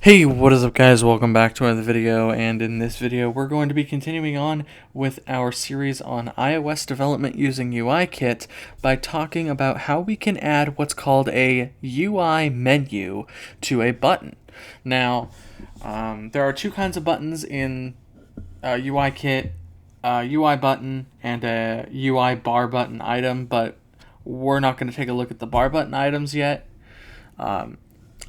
Hey, what is up guys? Welcome back to another video, and in this video we're going to be continuing on with our series on iOS development using UIKit by talking about how we can add what's called a UI menu to a button. Now, there are two kinds of buttons in UIKit, UIButton and a UI bar button item, but we're not going to take a look at the bar button items yet.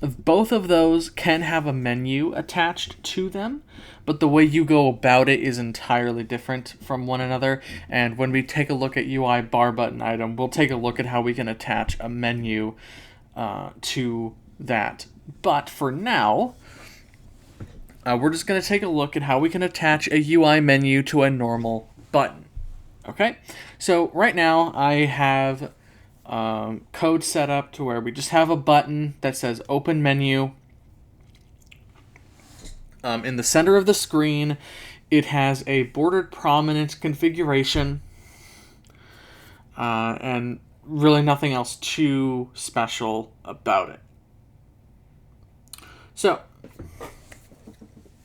Both of those can have a menu attached to them, but the way you go about it is entirely different from one another. And when we take a look at UI bar button item, we'll take a look at how we can attach a menu to that. But for now, we're just going to take a look at how we can attach a UI menu to a normal button. Okay, so right now I have code set up to where we just have a button that says open menu. In the center of the screen, it has a bordered prominent configuration, and really nothing else too special about it. So,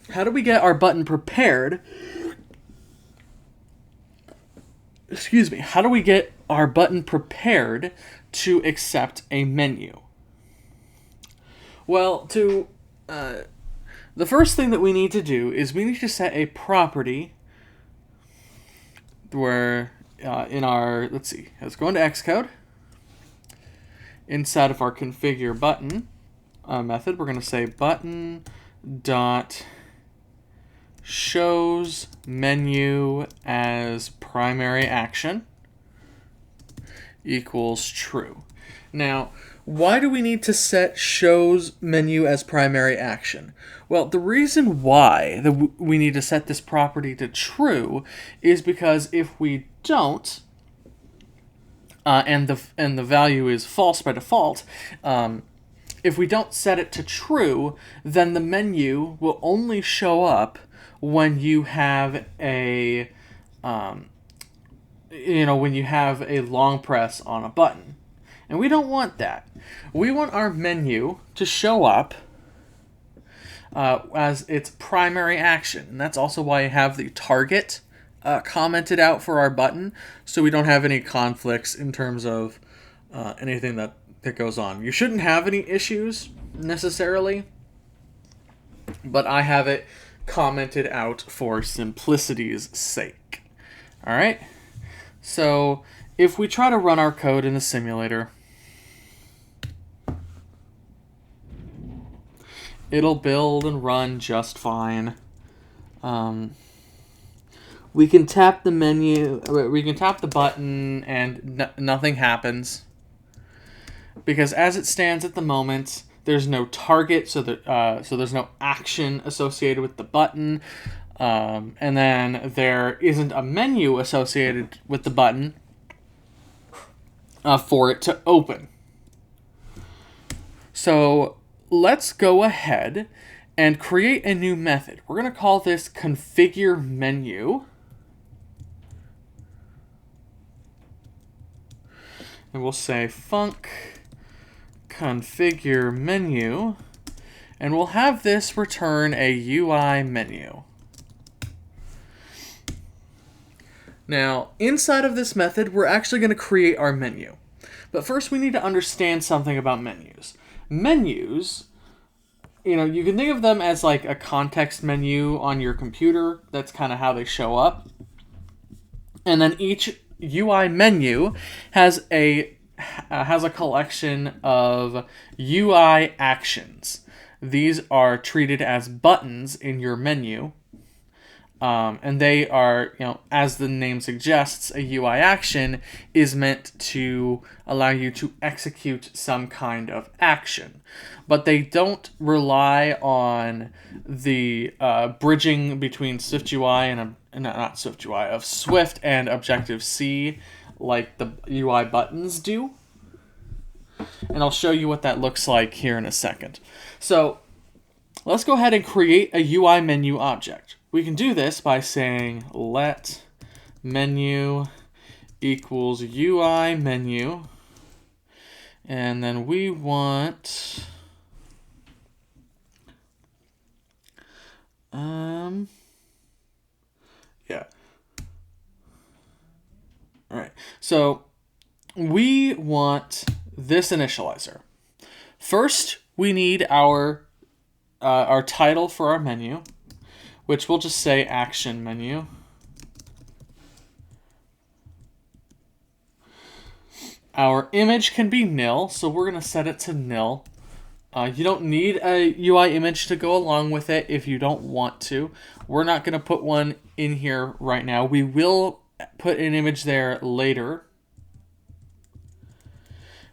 how do we get our button prepared? How do we get our button prepared to accept a menu? Well, the first thing that we need to do is we need to set a property where in our, let's go into Xcode. Inside of our configure button method, we're going to say button dot shows menu as primary action equals true. Now, why do we need to set shows menu as primary action? Well, the reason why we need to set this property to true is because if we don't, and the value is false by default, if we don't set it to true, then the menu will only show up when you have a when you have a long press on a button. And we don't want that. We want our menu to show up as its primary action. And that's also why I have the target commented out for our button, so we don't have any conflicts in terms of anything that goes on. You shouldn't have any issues necessarily, but I have it commented out for simplicity's sake. All right. So if we try to run our code in the simulator, it'll build and run just fine. We can tap the menu, we can tap the button, and nothing happens, because as it stands at the moment, there's no target, so there's no action associated with the button, and then there isn't a menu associated with the button for it to open. So let's go ahead and create a new method. We're going to call this configure menu. And we'll say func configure menu, and we'll have this return a UI menu. Now, inside of this method, we're actually going to create our menu. But first, we need to understand something about menus. Menus, you can think of them as like a context menu on your computer. That's kind of how they show up. And then each UI menu has a collection of UI actions. These are treated as buttons in your menu, and they are, as the name suggests, a UI action is meant to allow you to execute some kind of action. But they don't rely on the bridging between SwiftUI of Swift and Objective-C like the UI buttons do. And I'll show you what that looks like here in a second. So let's go ahead and create a UI menu object. We can do this by saying let menu equals UI menu, and then we want So we want this initializer. First, we need our title for our menu, which we'll just say action menu. Our image can be nil, so we're going to set it to nil. You don't need a UI image to go along with it if you don't want to. We're not going to put one in here right now. We will put an image there later.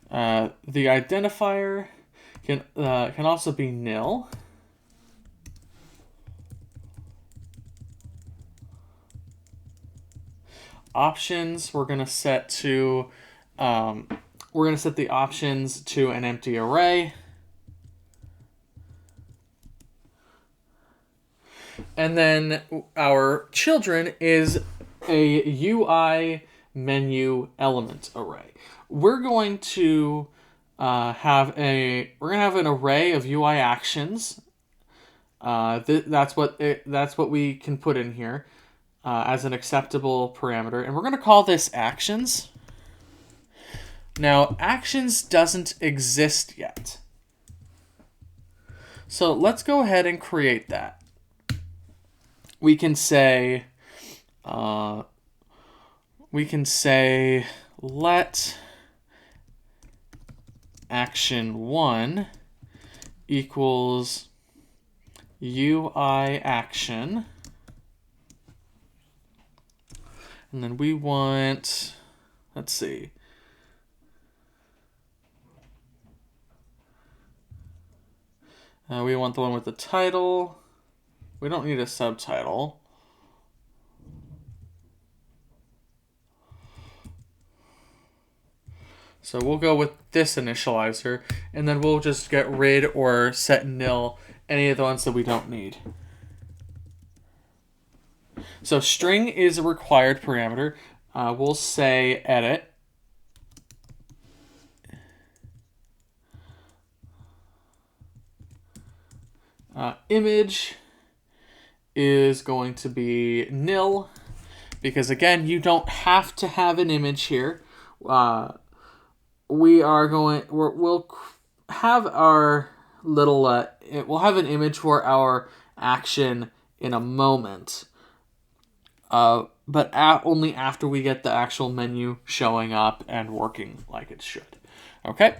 The identifier can also be nil. Options, we're going to set to the options to an empty array. And then our children is a UIMenu element array. We're going to have an array of UI actions. That's what we can put in here as an acceptable parameter, and we're going to call this actions. Now, actions doesn't exist yet, so let's go ahead and create that. We can say let action1 equals UI action. And then we want, let's see. We want the one with the title. We don't need a subtitle. So we'll go with this initializer, and then we'll just get rid or set nil any of the ones that we don't need. So string is a required parameter. We'll say edit. Image is going to be nil, because again, you don't have to have an image here. We'll have our little we'll have an image for our action in a moment, but only after we get the actual menu showing up and working like it should. Okay.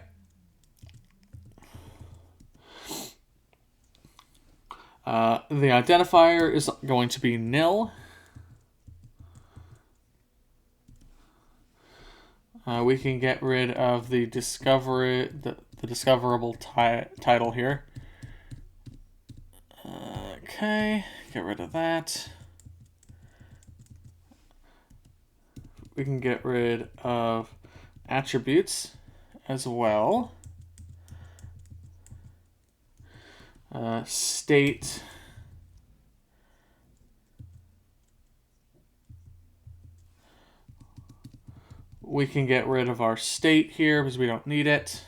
The identifier is going to be nil. We can get rid of the discoverable title here. Okay, get rid of that. We can get rid of attributes as well. State. We can get rid of our state here because we don't need it.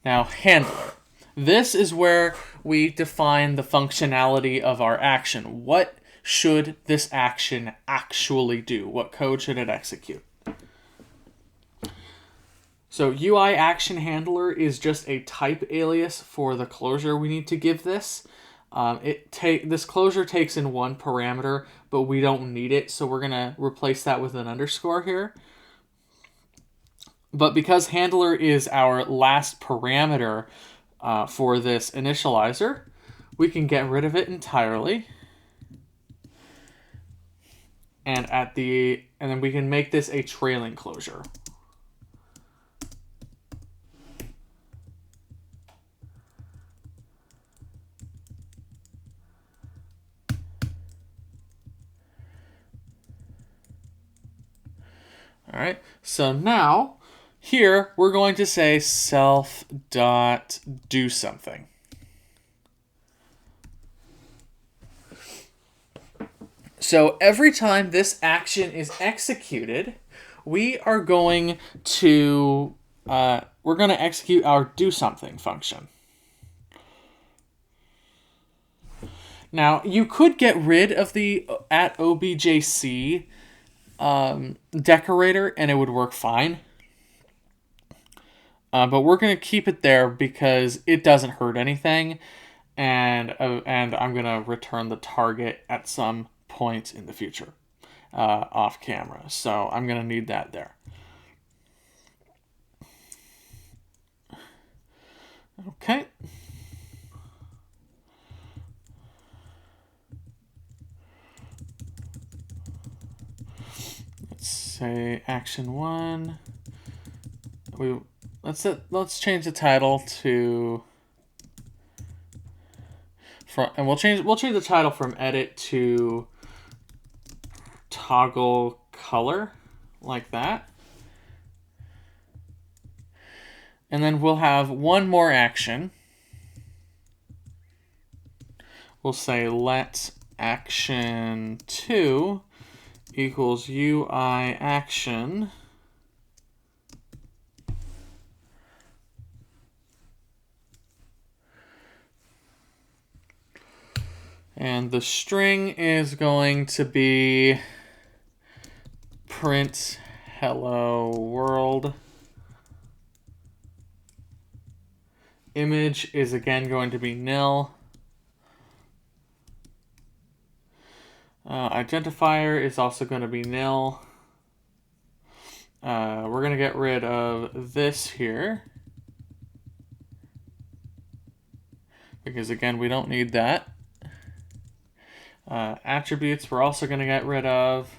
Now, handler. This is where we define the functionality of our action. What should this action actually do? What code should it execute? So UI action handler is just a type alias for the closure we need to give this. This closure takes in one parameter, but we don't need it, so we're going to replace that with an underscore here. But because handler is our last parameter for this initializer, we can get rid of it entirely. And then we can make this a trailing closure. All right, so now here we're going to say self.doSomething. So every time this action is executed, we are going to execute our doSomething function. Now you could get rid of the @objc decorator and it would work fine. But we're going to keep it there because it doesn't hurt anything. And I'm going to return the target at some point in the future off camera. So I'm going to need that there. Okay. Let's say action 1. Let's change the title to and we'll change the title from edit to toggle color, like that. And then we'll have one more action. We'll say let action 2 equals UI action and the string is going to be print hello world. Image is again going to be nil. Identifier is also going to be nil. We're going to get rid of this here, because again, we don't need that. Attributes we're also going to get rid of.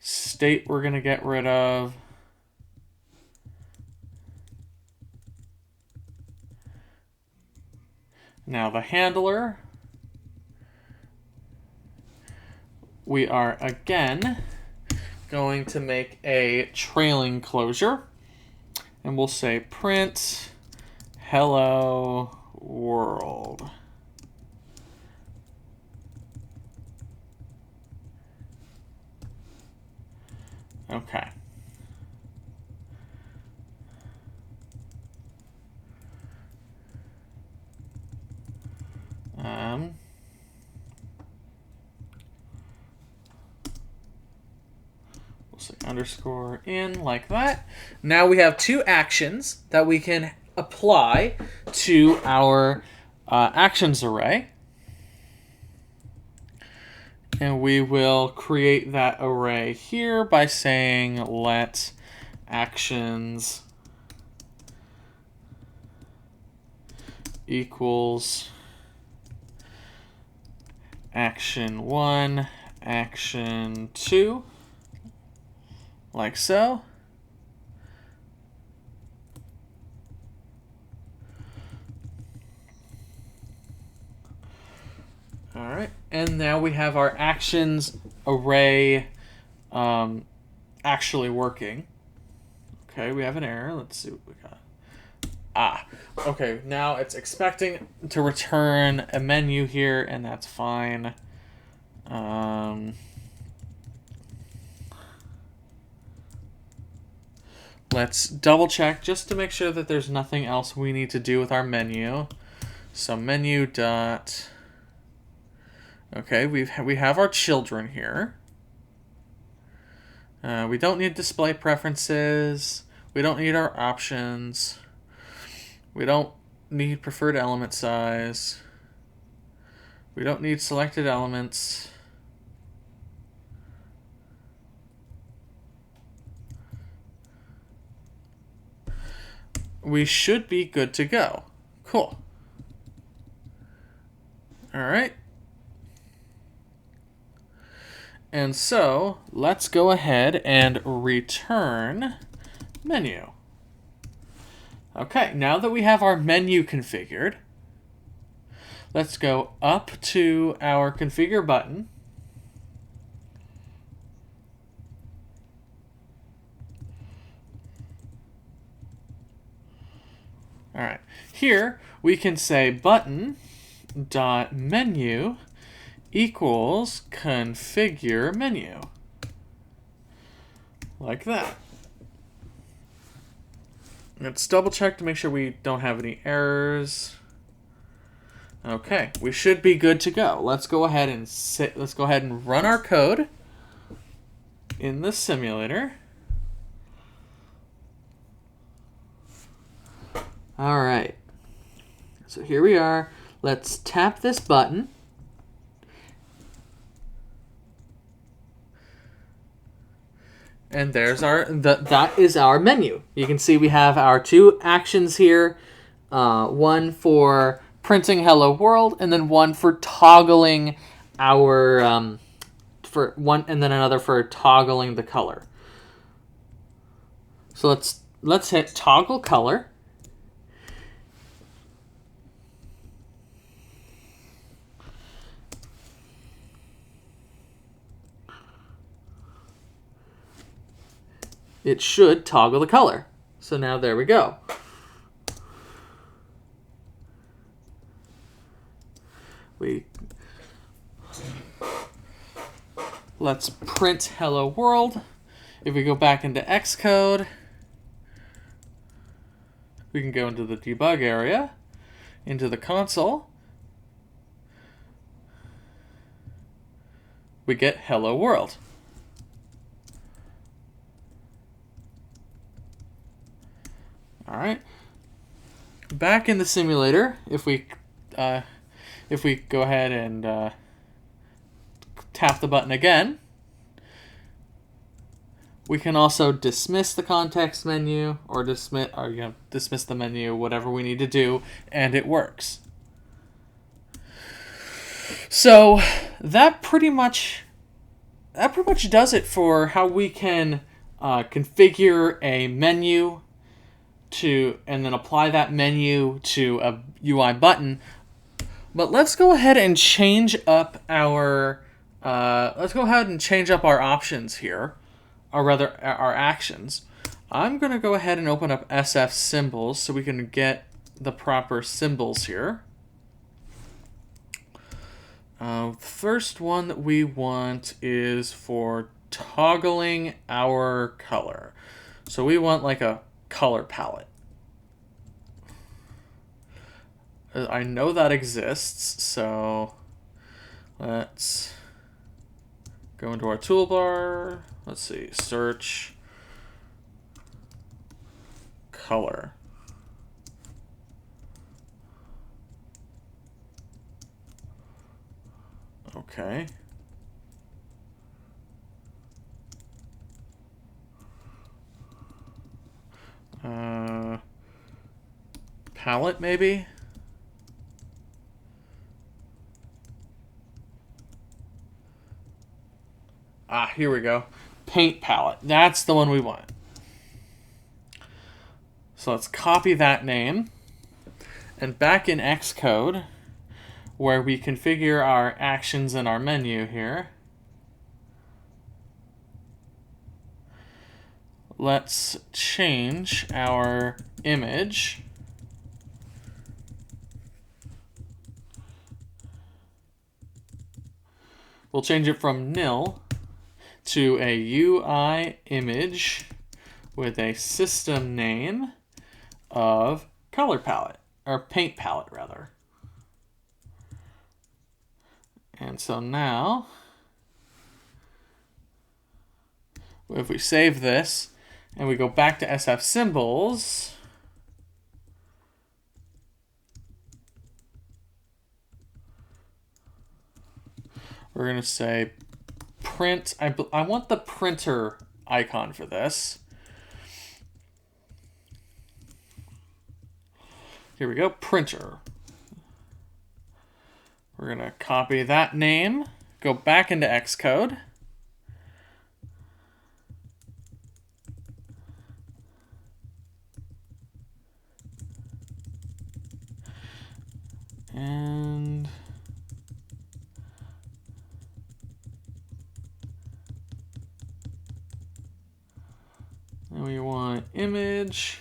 State we're going to get rid of. Now the handler, we are again going to make a trailing closure, and we'll say print hello world. Okay. We'll say underscore in, like that. Now we have two actions that we can apply to our actions array. And we will create that array here by saying let actions equals action 1, action 2, like so. All right, and now we have our actions array actually working. Okay, we have an error. Let's see what we got. Okay, now it's expecting to return a menu here, and that's fine. Let's double check just to make sure that there's nothing else we need to do with our menu. So menu dot. Okay, we have our children here. We don't need display preferences. We don't need our options. We don't need preferred element size. We don't need selected elements. We should be good to go. Cool. All right. And so let's go ahead and return menu. Okay, now that we have our menu configured, let's go up to our configure button. All right, here we can say button.menu equals configure menu, like that. Let's double check to make sure we don't have any errors. Okay, we should be good to go. Let's go ahead and run our code in the simulator. All right. So here we are. Let's tap this button. And there's that is our menu. You can see we have our two actions here. One for printing hello world, and then one for toggling our and then another for toggling the color. So let's hit toggle color. It should toggle the color. So now there we go. Let's print hello world. If we go back into Xcode, we can go into the debug area, into the console. We get hello world. All right. Back in the simulator, if we go ahead and tap the button again, we can also dismiss the context menu or dismiss the menu, whatever we need to do, and it works. So that pretty much does it for how we can configure a menu and then apply that menu to a UI button. But let's go ahead and change up our options here, or rather our actions. I'm going to go ahead and open up SF symbols so we can get the proper symbols here. The first one that we want is for toggling our color. So we want like a color palette. I know that exists, so let's go into our toolbar. Let's see, search color. Okay. Palette, maybe? Here we go. Paint palette. That's the one we want. So let's copy that name. And back in Xcode, where we configure our actions in our menu here, let's change our image we'll change it from nil to a UI image with a system name of color palette, or paint palette rather. And so now, if we save this and we go back to SF symbols, we're going to say print. I want the printer icon for this. Here we go, printer. We're going to copy that name, go back into Xcode. And then we want image.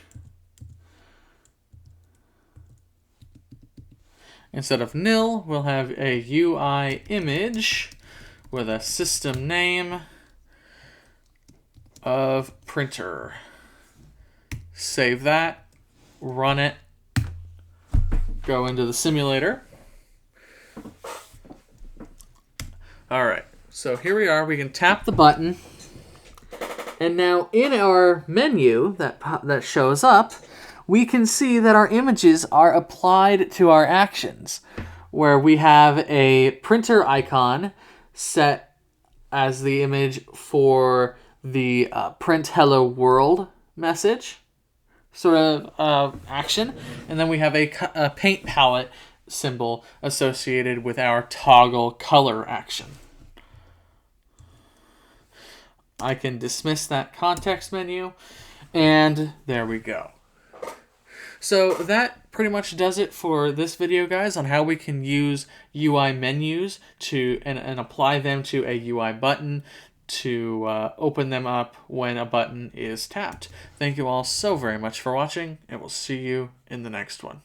Instead of nil, we'll have a UI image with a system name of printer. Save that, run it, go into the simulator. All right, so here we are. We can tap the button. And now in our menu that shows up, we can see that our images are applied to our actions, where we have a printer icon set as the image for the print hello world message sort of action. And then we have a paint palette symbol associated with our toggle color action. I can dismiss that context menu, and there we go. So that pretty much does it for this video, guys, on how we can use UI menus and apply them to a UI button to open them up when a button is tapped. Thank you all so very much for watching, and we'll see you in the next one.